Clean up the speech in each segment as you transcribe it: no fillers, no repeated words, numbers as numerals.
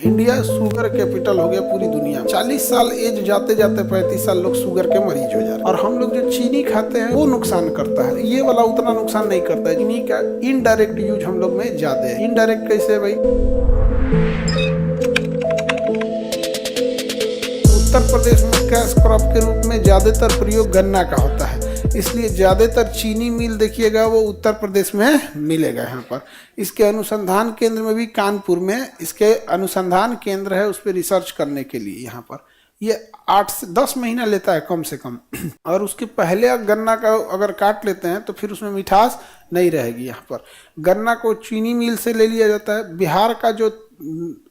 India sugar capital हो गया पूरी दुनिया में। 40 साल एज जाते जाते 35 साल लोग शुगर के मरीज हो जा रहे हैं। और हम लोग जो चीनी खाते हैं वो नुकसान करता है, ये वाला उतना नुकसान नहीं करता है। चीनी का इनडायरेक्ट यूज हम लोग में ज्यादा है। इनडायरेक्ट कैसे भाई? उत्तर प्रदेश में कैश क्रॉप के रूप में ज्यादातर प्रयोग गन्ना का होता है, इसलिए ज्यादातर चीनी मिल देखिएगा वो उत्तर प्रदेश में मिलेगा। यहाँ पर इसके अनुसंधान केंद्र में भी कानपुर में इसके अनुसंधान केंद्र है, उस पर रिसर्च करने के लिए। यहाँ पर ये 8 से 10 महीना लेता है कम से कम। और उसके पहले गन्ना का अगर काट लेते हैं तो फिर उसमें मिठास नहीं रहेगी। यहाँ पर गन्ना को चीनी मिल से ले लिया जाता है। बिहार का जो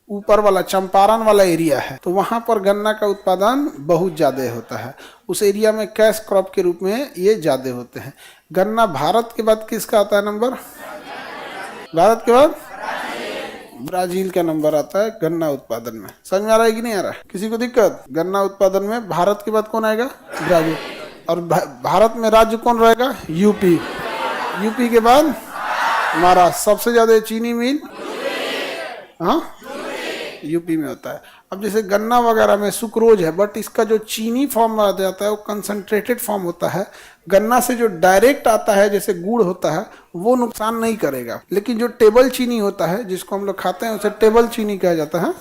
ऊपर वाला चंपारण वाला एरिया है तो वहां पर गन्ना का उत्पादन बहुत ज्यादा होता है। उस एरिया में कैश क्रॉप के रूप में ये ज्यादा होते हैं। गन्ना भारत के बाद किसका आता है नंबर? भारत के बाद ब्राजील का नंबर आता है गन्ना उत्पादन में। समझ में आ रहा है कि नहीं आ रहा है? किसी को दिक्कत? गन्ना उत्पादन में भारत के बाद कौन आएगा? ब्राजील। और भारत में राज्य कौन रहेगा? यूपी। यूपी के बाद महाराष्ट्र। सबसे ज्यादा चीनी मिल यूपी में होता है। अब जैसे गन्ना वगैरह में सुक्रोज है, बट इसका जो चीनी फॉर्म आ जाता है वो कंसंट्रेटेड फॉर्म होता है। गन्ना से जो डायरेक्ट आता है जैसे गुड़ होता है वो नुकसान नहीं करेगा, लेकिन जो टेबल चीनी होता है जिसको हम लोग खाते हैं उसे टेबल चीनी कहा जाता है।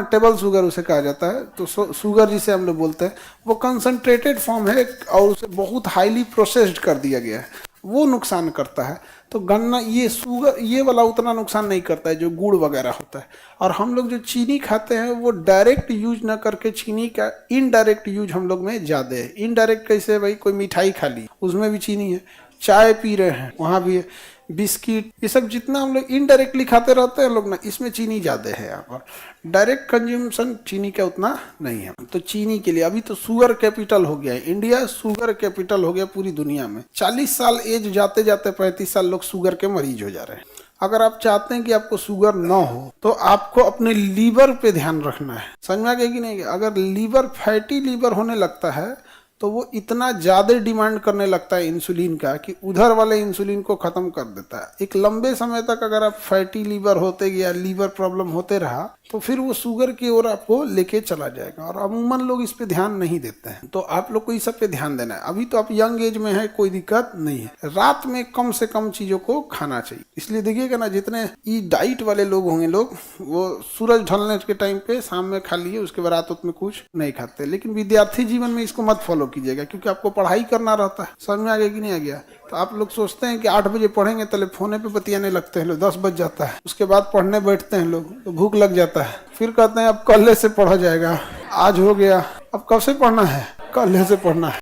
टेबल शुगर उसे कहा जाता है। तो शुगर जिसे हम लोग बोलते हैं वो कंसंट्रेटेड फॉर्म है और उसे बहुत हाईली प्रोसेस्ड कर दिया गया है, वो नुकसान करता है। तो गन्ना ये शुगर ये वाला उतना नुकसान नहीं करता है जो गुड़ वगैरह होता है। और हम लोग जो चीनी खाते हैं वो डायरेक्ट यूज ना करके चीनी का इनडायरेक्ट यूज हम लोग में ज्यादा है। इनडायरेक्ट कैसे भाई? कोई मिठाई खा ली उसमें भी चीनी है, चाय पी रहे हैं वहां भी है, बिस्किट, ये सब जितना हम लोग इनडायरेक्टली खाते रहते हैं लोग ना, इसमें चीनी ज्यादा है। यहाँ पर डायरेक्ट कंज्यूमशन चीनी का उतना नहीं है। तो चीनी के लिए अभी तो शुगर कैपिटल हो गया है। इंडिया शुगर कैपिटल हो गया पूरी दुनिया में। 40 साल एज जाते जाते 35 साल लोग शुगर के मरीज हो जा रहे हैं। अगर आप चाहते हैं कि आपको शुगर ना हो तो आपको अपने लीवर पे ध्यान रखना है। समझ में आ गया कि नहीं? अगर लीवर फैटी लीवर होने लगता है तो वो इतना ज्यादा डिमांड करने लगता है इंसुलिन का कि उधर वाले इंसुलिन को खत्म कर देता है। एक लंबे समय तक अगर आप फैटी लीवर होते या लीवर प्रॉब्लम होते रहा तो फिर वो शुगर की ओर आपको लेके चला जाएगा। और अमूमन लोग इस पे ध्यान नहीं देते हैं, तो आप लोग को इस सब पे ध्यान देना है। अभी तो आप यंग एज में है, कोई दिक्कत नहीं है। रात में कम से कम चीजों को खाना चाहिए। इसलिए देखिएगा ना, जितने ई डाइट वाले लोग होंगे लोग, वो सूरज ढलने के टाइम पे शाम में खा लिए, उसके बाद रात में कुछ नहीं खाते। लेकिन विद्यार्थी जीवन में इसको मत फॉलो कीजिएगा, क्योंकि आपको पढ़ाई करना रहता है। समझ में आ गया कि नहीं आ गया? तो आप लोग सोचते हैं कि 8 बजे पढ़ेंगे, तले फोने पे बतियाने लगते हैं लोग, 10 बज जाता है। उसके बाद पढ़ने बैठते हैं लोग तो भूख लग जाता है, फिर कहते हैं अब कल से पढ़ा जाएगा। आज हो गया, अब कब से पढ़ना है? कल से पढ़ना है।